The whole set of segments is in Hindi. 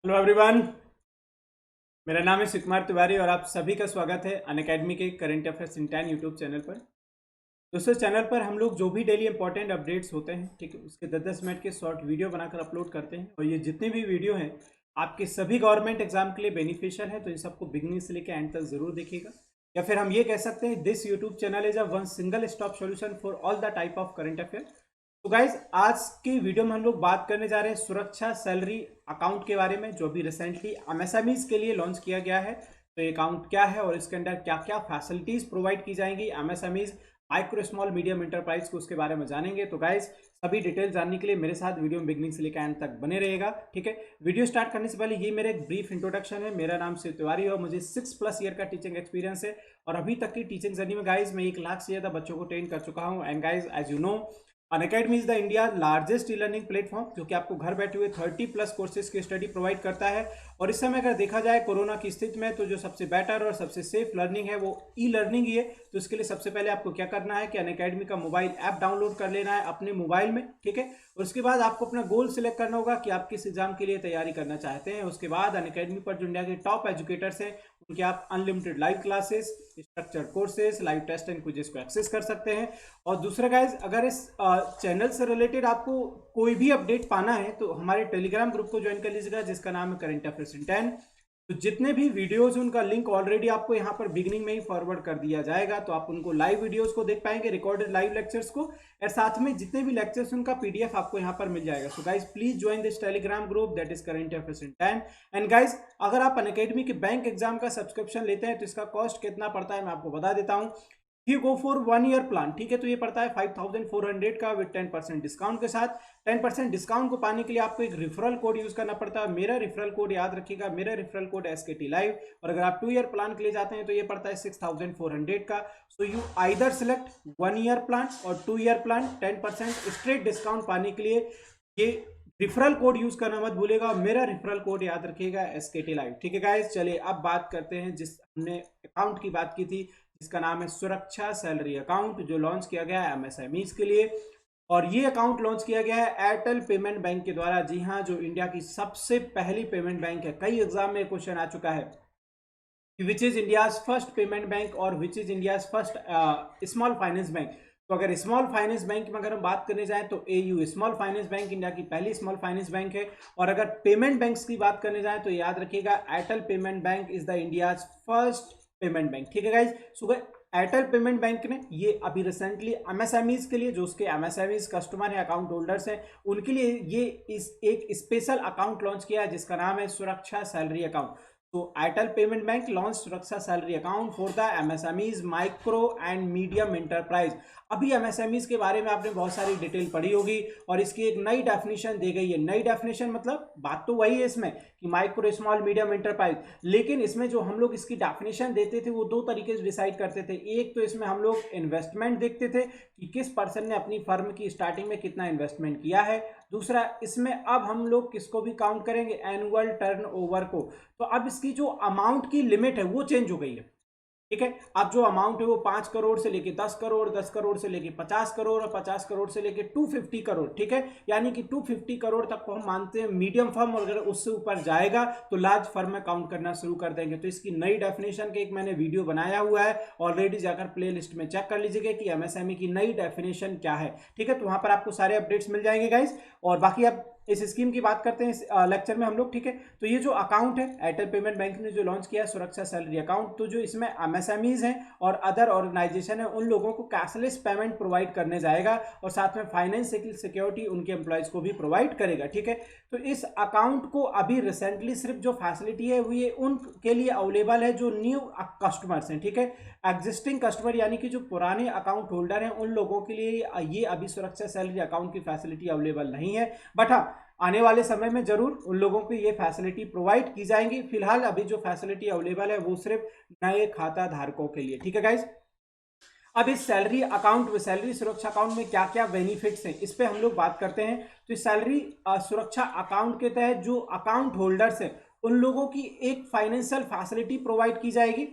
हेलो एवरीवन, मेरा नाम है शिव कुमार तिवारी और आप सभी का स्वागत है अनअकैडमी के current affairs in 10 YouTube channel पर। दोस्तों, चैनल पर हम लोग जो भी डेली इंपॉर्टेंट अपडेट्स होते हैं, ठीक है, उसके 10-10 मिनट के शॉर्ट वीडियो बनाकर अपलोड करते हैं। और ये जितने भी वीडियो हैं आपके सभी गवर्नमेंट एग्जाम के लिए बेनिफिशियल है, तो इन सबको बिगनिंग से लेकर एंड तक जरूर देखिएगा। या फिर हम ये कह सकते हैं, this YouTube channel is a one single stop solution for all the type of current affair. तो गाइज, आज की वीडियो में हम लोग बात करने जा रहे हैं सुरक्षा सैलरी अकाउंट के बारे में, जो भी रिसेंटली एमएसएमईज के लिए लॉन्च किया गया है। तो ये अकाउंट क्या है और इसके अंदर क्या क्या फैसिलिटीज प्रोवाइड की जाएंगी MSMEs, micro small medium enterprise को, उसके बारे में जानेंगे। तो गाइज, सभी डिटेल जानने के लिए मेरे साथ वीडियो में बिगनिंग से लेकर एंड तक बने रहेगा, ठीक है। वीडियो स्टार्ट करने से पहले ये मेरा एक ब्रीफ इंट्रोडक्शन है। मेरा नाम शिव तिवारी और मुझे 6+ ईयर का टीचिंग एक्सपीरियंस है। और अभी तक की टीचिंग जर्नी में गाइज मैं 1 लाख से ज्यादा बच्चों को ट्रेन कर चुका हूँ। And guys, as you know, Unacademy is the India largest e learning platform, जो कि आपको घर बैठे हुए 30+ कोर्सेज की स्टडी प्रोवाइड करता है। और इस समय अगर देखा जाए कोरोना की स्थिति में, तो जो सबसे बेटर और सबसे सेफ लर्निंग है वो ई लर्निंग ही है। तो इसके लिए सबसे पहले आपको क्या करना है कि अनअकैडमी का मोबाइल ऐप डाउनलोड कर लेना है अपने मोबाइल में, ठीक है। और उसके बाद आपको अपना गोल सिलेक्ट करना होगा कि आप किस एग्जाम के लिए तैयारी करना चाहते हैं। उसके बाद अनअकैडमी पर जो इंडिया के टॉप एजुकेटर्स हैं, उनके आप unlimited live classes, structured courses, live test and quizzes को एक्सेस कर सकते हैं। और दूसरा गाइज, अगर इस चैनल से रिलेटेड आपको कोई भी अपडेट पाना है तो हमारे टेलीग्राम ग्रुप को ज्वाइन कर लीजिएगा, जिसका नाम है करंट अफेयर्स इन 10। तो जितने भी वीडियोस, उनका लिंक ऑलरेडी आपको यहाँ पर बिगनिंग में ही फॉरवर्ड कर दिया जाएगा। तो आप उनको लाइव वीडियोस को देख पाएंगे, रिकॉर्डेड लाइव लेक्चर्स को, और साथ में जितने भी लेक्चर्स उनका पीडीएफ आपको यहाँ पर मिल जाएगा। So guys, please join this Telegram group, that is current affairs in 10। And guys, अगर आप अनअकैडमी के बैंक एग्जाम का सब्सक्रिप्शन लेते हैं तो इसका कॉस्ट कितना पड़ता है मैं आपको बता देता हूँ। You go for 1 year plan, ठीक है, तो ये पड़ता है 5400 का विद 10% डिस्काउंट के साथ। 10% डिस्काउंट को पाने के लिए आपको एक रेफरल कोड यूज करना पड़ता है। मेरा रेफरल कोड याद रखिएगा, मेरा रेफरल कोड SKT लाइव। और अगर आप 2 ईयर प्लान के लिए जाते हैं तो ये पड़ता है 6400 का। So you either select 1 year plan और 2 ईयर प्लान। 10% स्ट्रेट डिस्काउंट पाने के लिए ये रेफरल कोड यूज करना मत भूलेगा। मेरा रेफरल कोड याद रखिएगा, SKT लाइव, ठीक है गाइस। चलिए अब बात करते हैं, जिस हमने अकाउंट की बात की थी, इसका नाम है सुरक्षा सैलरी अकाउंट, जो लॉन्च किया गया है एमएसएमईज के लिए। और ये अकाउंट लॉन्च किया गया है एयरटेल पेमेंट बैंक के द्वारा। जी हाँ, जो इंडिया की सबसे पहली पेमेंट बैंक है। कई एग्जाम में क्वेश्चन आ चुका है कि which is India's first payment bank और which is India's first small finance bank. तो अगर स्मॉल फाइनेंस बैंक में अगर हम बात करने जाएं तो AU small finance bank India की पहली स्मॉल फाइनेंस बैंक है। और अगर पेमेंट बैंक्स की बात करने जाएं तो याद रखिएगा, Airtel payment bank is the India's first payment bank, ठीक है गाइज। सो एयरटेल पेमेंट बैंक ने ये अभी रिसेंटली एमएसएमईज के लिए, जो उसके एमएसएमईज कस्टमर है, अकाउंट होल्डर्स हैं, उनके लिए ये इस एक स्पेशल अकाउंट लॉन्च किया है, जिसका नाम है सुरक्षा सैलरी अकाउंट। तो एयरटेल पेमेंट बैंक लॉन्च सुरक्षा salary account for the MSMEs, micro and medium enterprise. अभी एमएसएमईज के बारे में आपने बहुत सारी डिटेल पढ़ी होगी और इसकी एक नई डेफिनेशन दी गई है। नई डेफिनेशन मतलब बात तो वही है इसमें कि माइक्रो स्मॉल मीडियम एंटरप्राइज, लेकिन इसमें जो हम लोग इसकी डेफिनेशन देते थे वो 2 तरीके से डिसाइड करते थे। एक तो इसमें हम लोग इन्वेस्टमेंट देखते थे कि किस पर्सन ने अपनी फर्म की स्टार्टिंग में कितना इन्वेस्टमेंट किया है। दूसरा, इसमें अब हम लोग किसको भी काउंट करेंगे, एनुअल टर्नओवर को। तो अब इसकी जो अमाउंट की लिमिट है वो चेंज हो गई है, ठीक है। अब जो अमाउंट है वो 5 करोड़ से लेके 10 करोड़, 10 करोड़ से लेके 50 करोड़ और 50 करोड़ से लेके 250 करोड़, ठीक है। यानी कि 250 करोड़ तक को हम मानते हैं मीडियम फर्म, और अगर उससे ऊपर जाएगा तो लार्ज फर्म में काउंट करना शुरू कर देंगे। तो इसकी नई डेफिनेशन के एक मैंने वीडियो बनाया हुआ है, ऑलरेडी जाकर प्ले लिस्ट में चेक कर लीजिएगा कि एमएसएमई की नई डेफिनेशन क्या है, ठीक है। तो वहां पर आपको सारे अपडेट्स मिल जाएंगे गाइज। और बाकी आप इस स्कीम की बात करते हैं इस लेक्चर में हम लोग, ठीक है। तो ये जो अकाउंट है एयरटेल पेमेंट बैंक ने जो लॉन्च किया है सुरक्षा सैलरी अकाउंट, तो जो इसमें एमएसएमईज हैं और अदर ऑर्गेनाइजेशन है, उन लोगों को कैशलेस पेमेंट प्रोवाइड करने जाएगा और साथ में फाइनेंस सिक्योरिटी उनके एम्प्लॉयज को भी प्रोवाइड करेगा, ठीक है। तो इस अकाउंट को अभी रिसेंटली सिर्फ जो फैसिलिटी है वो ये उनके लिए अवेलेबल है जो न्यू कस्टमर्स हैं, ठीक है। एग्जिस्टिंग कस्टमर यानी कि जो पुराने अकाउंट होल्डर हैं, उन लोगों के लिए ये अभी सुरक्षा सैलरी अकाउंट की फैसिलिटी अवेलेबल नहीं है। बट हाँ, आने वाले समय में जरूर उन लोगों को ये फैसिलिटी प्रोवाइड की जाएंगी। फिलहाल अभी जो फैसिलिटी अवेलेबल है वो सिर्फ नए खाता धारकों के लिए, ठीक है गाइज। अब इस सैलरी अकाउंट में, सैलरी सुरक्षा अकाउंट में क्या क्या बेनिफिट्स हैं, इस पे हम लोग बात करते हैं। तो इस सैलरी सुरक्षा अकाउंट के तहत जो अकाउंट होल्डर्स हैं, उन लोगों की एक फाइनेंशियल फैसिलिटी प्रोवाइड की जाएगी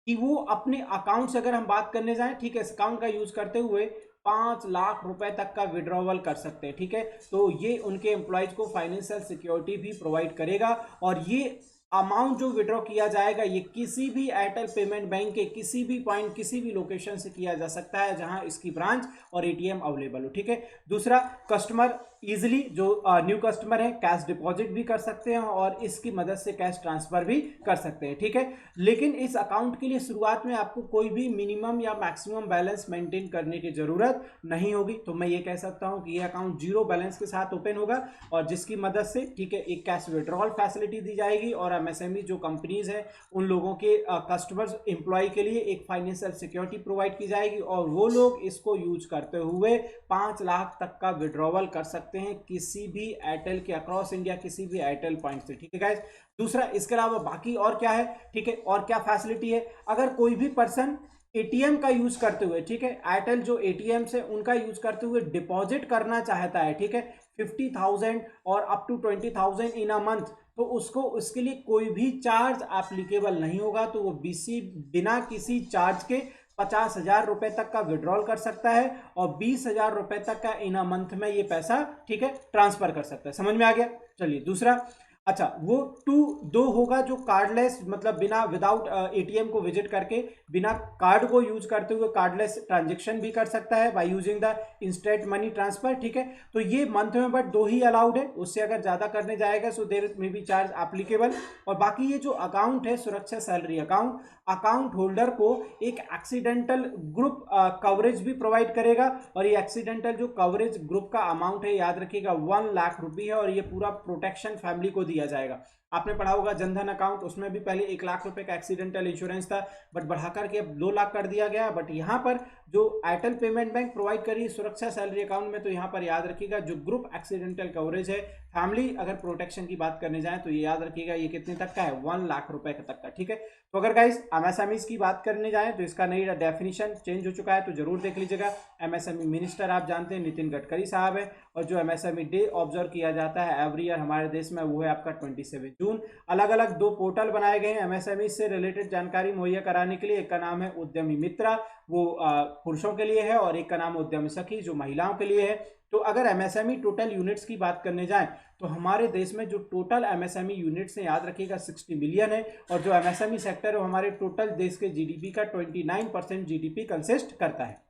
कि वो अपने अकाउंट से, अगर हम बात करने जाएं, ठीक है, इस अकाउंट का यूज करते हुए 5 लाख रुपए तक का विड्रॉवल कर सकते हैं, ठीक है। तो ये उनके एम्प्लॉयज को फाइनेंशियल सिक्योरिटी भी प्रोवाइड करेगा और ये अमाउंट जो विड्रॉ किया जाएगा ये किसी भी एयरटेल पेमेंट बैंक के किसी भी पॉइंट किसी भी लोकेशन से किया जा सकता है जहां इसकी ब्रांच और एटीएम अवेलेबल हो, ठीक है। दूसरा, कस्टमर इजिली जो न्यू कस्टमर है कैश डिपॉजिट भी कर सकते हैं और इसकी मदद से कैश ट्रांसफर भी कर सकते हैं, ठीक है। लेकिन इस अकाउंट के लिए शुरुआत में आपको कोई भी मिनिमम या मैक्सिमम बैलेंस मेंटेन करने की जरूरत नहीं होगी। तो मैं ये कह सकता हूं कि ये अकाउंट जीरो बैलेंस के साथ ओपन होगा और जिसकी मदद से, ठीक है, एक कैश विड्रॉल फैसिलिटी दी जाएगी और एमएसएमई जो कंपनीज है उन लोगों के कस्टमर्स एम्प्लॉय के लिए एक फाइनेंशियल सिक्योरिटी प्रोवाइड की जाएगी और वो लोग इसको यूज करते हुए 5 लाख तक का विड्रॉवल कर सकते हैं किसी भी एयरटेल के अक्रॉस इंडिया किसी भी एयरटेल पॉइंट से, ठीक है गाइस। दूसरा, इसके अलावा बाकी और क्या है, ठीक है, और क्या फैसिलिटी है, अगर कोई भी पर्सन एटीएम का यूज करते हुए, ठीक है, एयरटेल जो एटीएम से उनका यूज करते हुए डिपॉजिट करना चाहता है, ठीक है, 50,000 और up to 20,000 in a month, तो उसको उसके लिए कोई भी चार्ज एप्लीकेबल नहीं होगा। तो वो बिना किसी चार्ज के 50,000 रुपए तक का विड्रॉल कर सकता है और 20,000 रुपए तक का इन अ मंथ में ये पैसा, ठीक है, ट्रांसफर कर सकता है। समझ में आ गया? चलिए दूसरा, अच्छा, वो दो होगा जो कार्डलेस, मतलब बिना विदाउट एटीएम को विजिट करके बिना कार्ड को यूज करते हुए कार्डलेस ट्रांजेक्शन भी कर सकता है by using the instant money transfer, ठीक है। तो ये मंथ में बट 2 ही अलाउड है, उससे अगर ज्यादा करने जाएगा so there may be charge applicable. और बाकी ये जो अकाउंट है सुरक्षा सैलरी अकाउंट, अकाउंट होल्डर को एक एक्सीडेंटल ग्रुप कवरेज भी प्रोवाइड करेगा और ये एक्सीडेंटल जो कवरेज ग्रुप का अमाउंट है याद रखिएगा 1 लाख रुपये है और ये पूरा प्रोटेक्शन फैमिली को दिया जाएगा। आपने पढ़ा होगा जनधन अकाउंट, उसमें भी पहले 1 लाख रुपए का एक्सीडेंटल इंश्योरेंस था बट बढ़ाकर के अब 2 लाख कर दिया गया। बट यहाँ पर जो एयरटेल पेमेंट बैंक प्रोवाइड करी सुरक्षा सैलरी अकाउंट में, तो यहाँ पर याद रखिएगा जो ग्रुप एक्सीडेंटल कवरेज है फैमिली अगर प्रोटेक्शन की बात करने जाए तो ये याद रखिएगा ये कितने तक का है, 1 लाख रुपए तक का, ठीक है। तो अगर गाइस एमएसएमईज की बात करने जाए तो इसका नई डेफिनेशन चेंज हो चुका है, तो जरूर देख लीजिएगा। एमएसएमई मिनिस्टर आप जानते हैं नितिन गडकरी साहब है और जो एमएसएमई डे ऑब्जर्व किया जाता है एवरी ईयर हमारे देश में वो है आपका 27 जून। अलग अलग 2 पोर्टल बनाए गए हैं एमएसएमई से रिलेटेड जानकारी मुहैया कराने के लिए। एक का नाम है उद्यमी मित्रा, वो पुरुषों के लिए है, और एक का नाम उद्यमी सखी जो महिलाओं के लिए है। तो अगर एमएसएमई टोटल यूनिट्स की बात करने जाएं तो हमारे देश में जो टोटल एमएसएमई यूनिट्स हैं याद रखिएगा 60 मिलियन है और जो एमएसएमई सेक्टर है वो हमारे टोटल देश के जीडीपी का 29% जीडीपी कंसिस्ट करता है।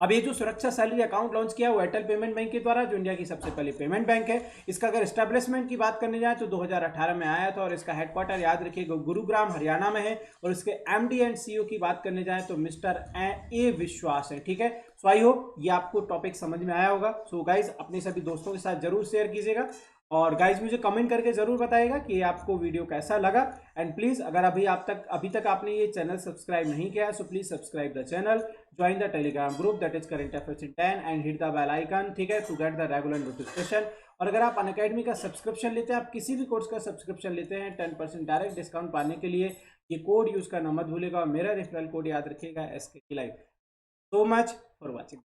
अब ये जो सुरक्षा सैलरी अकाउंट लॉन्च किया वो एयरटेल पेमेंट बैंक के द्वारा, जो इंडिया की सबसे पहले पेमेंट बैंक है। इसका अगर एस्टेब्लिशमेंट की बात करने जाए तो 2018 में आया था और इसका हेडक्वार्टर याद रखिएगा गुरुग्राम हरियाणा में है और इसके एमडी एंड सीईओ की बात करने जाए तो मिस्टर ए विश्वास है, ठीक है। सो आई होप ये आपको टॉपिक समझ में आया होगा। सो गाइज अपने सभी दोस्तों के साथ जरूर शेयर कीजिएगा और गाइज मुझे कमेंट करके जरूर बताइएगा कि आपको वीडियो कैसा लगा। एंड प्लीज अगर अभी तक आपने ये चैनल सब्सक्राइब नहीं किया है so please subscribe the channel, join the Telegram group that is current affairs in 10 and hit the bell icon, ठीक है, to get the regular notification. और अगर आप अनअकैडमी का सब्सक्रिप्शन लेते हैं, आप किसी भी कोर्स का सब्सक्रिप्शन लेते हैं, 10% डायरेक्ट डिस्काउंट पाने के लिए ये कोड यूज करना मत भूलेगा और मेरा रेफरल कोड याद रखिएगा SKE Live। So much for watching.